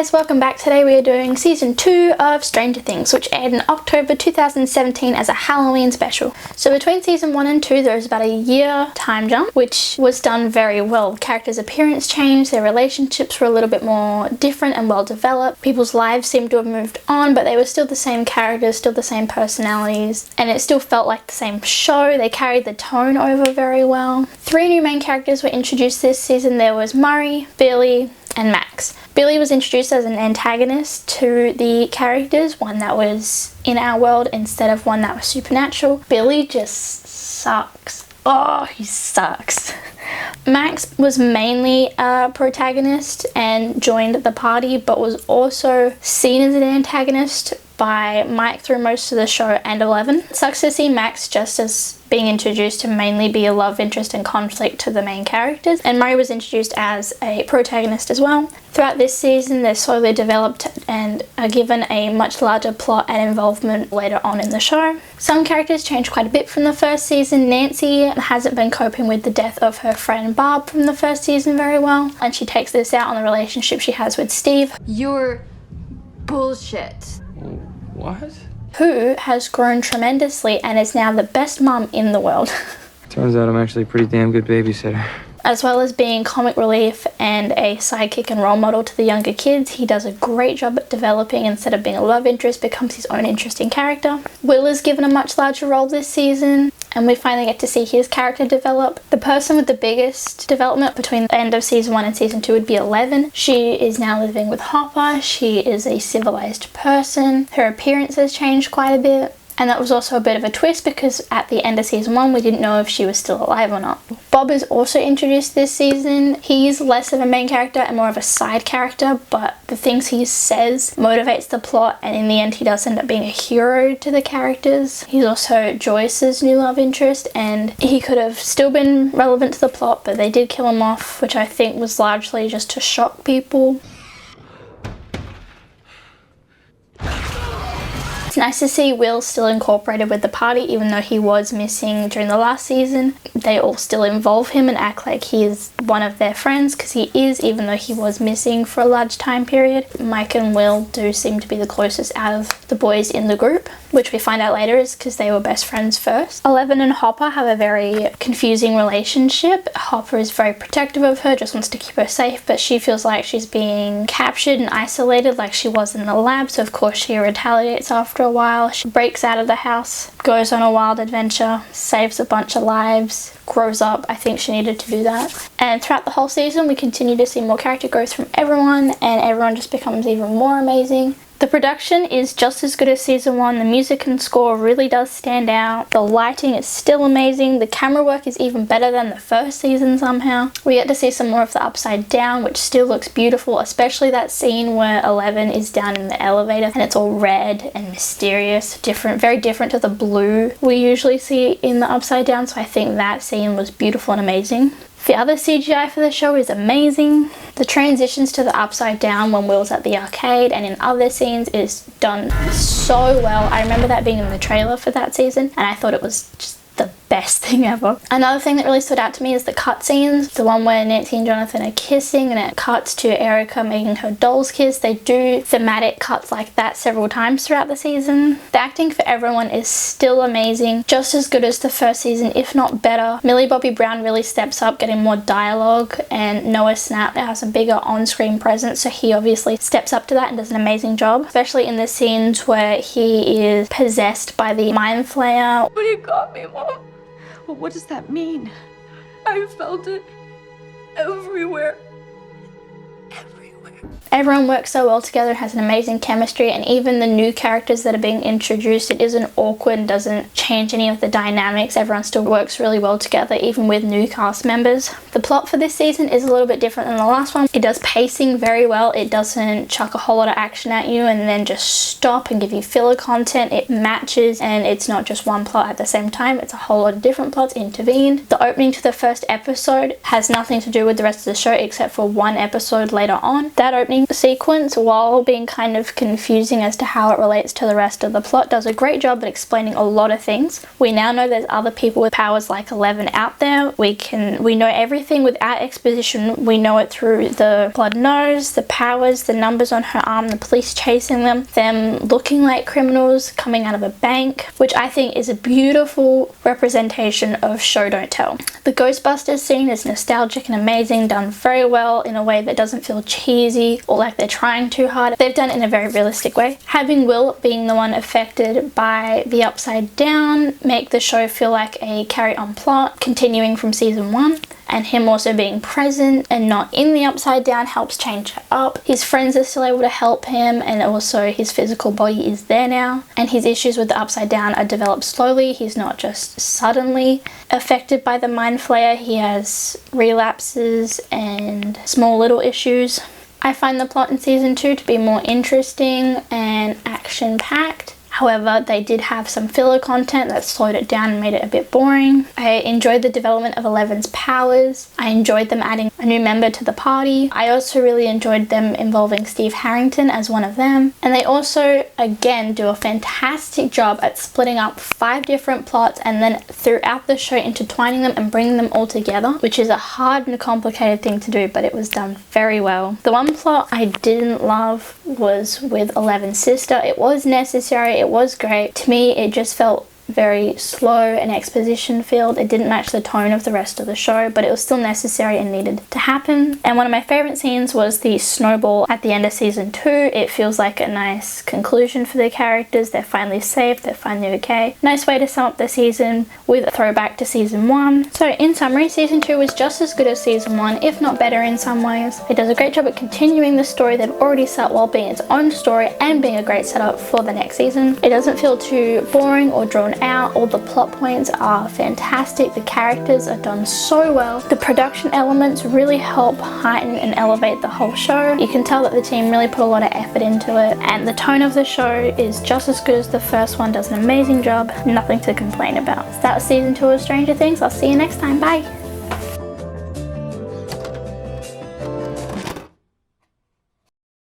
guys, welcome back. Today we are doing season 2 of Stranger Things, which aired in October 2017 as a Halloween special. So between season 1 and 2 there was about a year time jump, which was done very well. Characters' appearance changed, their relationships were a little bit more different and well developed. People's lives seemed to have moved on, but they were still the same characters, still the same personalities, and it still felt like the same show. They carried the tone over very well. 3 new main characters were introduced this season. There was Murray, Billy, and Max. Billy was introduced as an antagonist to the characters, one that was in our world instead of one that was supernatural. Billy just sucks. Oh, he sucks. Max was mainly a protagonist and joined the party, but was also seen as an antagonist by Mike through most of the show and Eleven. It sucks to see Max just as being introduced to mainly be a love interest and conflict to the main characters, and Murray was introduced as a protagonist as well. Throughout this season they're slowly developed and are given a much larger plot and involvement later on in the show. Some characters changed quite a bit from the first season. Nancy hasn't been coping with the death of her friend Barb from the first season very well, and she takes this out on the relationship she has with Steve. You're bullshit. What? Who has grown tremendously and is now the best mum in the world. Turns out I'm actually a pretty damn good babysitter. As well as being comic relief and a sidekick and role model to the younger kids, he does a great job at developing. Instead of being a love interest, becomes his own interesting character. Will is given a much larger role this season, and we finally get to see his character develop. The person with the biggest development between the end of season 1 and season 2 would be Eleven. She is now living with Hopper. She is a civilized person. Her appearance has changed quite a bit. And that was also a bit of a twist because at the end of season 1 we didn't know if she was still alive or not. Bob is also introduced this season. He's less of a main character and more of a side character, but the things he says motivates the plot, and in the end he does end up being a hero to the characters. He's also Joyce's new love interest, and he could have still been relevant to the plot, but they did kill him off, which I think was largely just to shock people. It's nice to see Will still incorporated with the party, even though he was missing during the last season. They all still involve him and act like he is one of their friends, because he is, even though he was missing for a large time period. Mike and Will do seem to be the closest out of the boys in the group, which we find out later is because they were best friends first. Eleven and Hopper have a very confusing relationship. Hopper is very protective of her, just wants to keep her safe, but she feels like she's being captured and isolated like she was in the lab, so of course she retaliates after a while. She breaks out of the house, goes on a wild adventure, saves a bunch of lives, grows up. I think she needed to do that. And throughout the whole season we continue to see more character growth from everyone, and everyone just becomes even more amazing. The production is just as good as season 1. The music and score really does stand out. The lighting is still amazing. The camera work is even better than the first season somehow. We get to see some more of the Upside Down, which still looks beautiful, especially that scene where Eleven is down in the elevator and it's all red and mysterious. Different, very different to the blue we usually see in the Upside Down, so I think that scene was beautiful and amazing. The other CGI for the show is amazing. The transitions to the Upside Down when Will's at the arcade and in other scenes is done so well. I remember that being in the trailer for that season, and I thought it was just the best thing ever. Another thing that really stood out to me is the cutscenes. The one where Nancy and Jonathan are kissing and it cuts to Erica making her dolls kiss. They do thematic cuts like that several times throughout the season. The acting for everyone is still amazing, just as good as the first season, if not better. Millie Bobby Brown really steps up, getting more dialogue, and Noah Snap has a bigger on-screen presence, so he obviously steps up to that and does an amazing job, especially in the scenes where he is possessed by the Mind Flayer. But you got me, Mom. Well, what does that mean? I felt it everywhere. Everyone works so well together, has an amazing chemistry, and even the new characters that are being introduced, it isn't awkward and doesn't change any of the dynamics. Everyone still works really well together, even with new cast members. The plot for this season is a little bit different than the last one. It does pacing very well. It doesn't chuck a whole lot of action at you and then just stop and give you filler content. It matches, and it's not just one plot at the same time. It's a whole lot of different plots intervened. The opening to the first episode has nothing to do with the rest of the show except for one episode later on. That That opening sequence, while being kind of confusing as to how it relates to the rest of the plot, does a great job at explaining a lot of things. We now know there's other people with powers like 11 out there. We know everything without exposition. We know it through the blood nose, the powers, the numbers on her arm, the police chasing them looking like criminals coming out of a bank, which I think is a beautiful representation of show don't tell. The Ghostbusters scene is nostalgic and amazing, done very well in a way that doesn't feel cheesy or like they're trying too hard. They've done it in a very realistic way. Having Will being the one affected by the Upside Down make the show feel like a carry-on plot continuing from season 1. And him also being present and not in the Upside Down helps change it up. His friends are still able to help him, and also his physical body is there now. And his issues with the Upside Down are developed slowly. He's not just suddenly affected by the Mind Flayer. He has relapses and small little issues. I find the plot in season 2 to be more interesting and action-packed. However, they did have some filler content that slowed it down and made it a bit boring. I enjoyed the development of 11's powers. I enjoyed them adding a new member to the party. I also really enjoyed them involving Steve Harrington as one of them. And they also, again, do a fantastic job at splitting up 5 different plots and then throughout the show intertwining them and bringing them all together, which is a hard and complicated thing to do, but it was done very well. The one plot I didn't love was with 11's sister. It was necessary. It was great. To me, it just felt very slow and exposition filled. It didn't match the tone of the rest of the show, but it was still necessary and needed to happen. And one of my favorite scenes was the snowball at the end of season 2. It feels like a nice conclusion for the characters. They're finally safe, they're finally okay. Nice way to sum up the season with a throwback to season 1. So in summary, season 2 was just as good as season 1, if not better in some ways. It does a great job at continuing the story they've already set while being its own story and being a great setup for the next season. It doesn't feel too boring or drawn out. All the plot points are fantastic. The characters are done so well. The production elements really help heighten and elevate the whole show. You can tell that the team really put a lot of effort into it, and the tone of the show is just as good as the first one. Does an amazing job. Nothing to complain about. So that was season 2 of Stranger Things. I'll see you next time. Bye.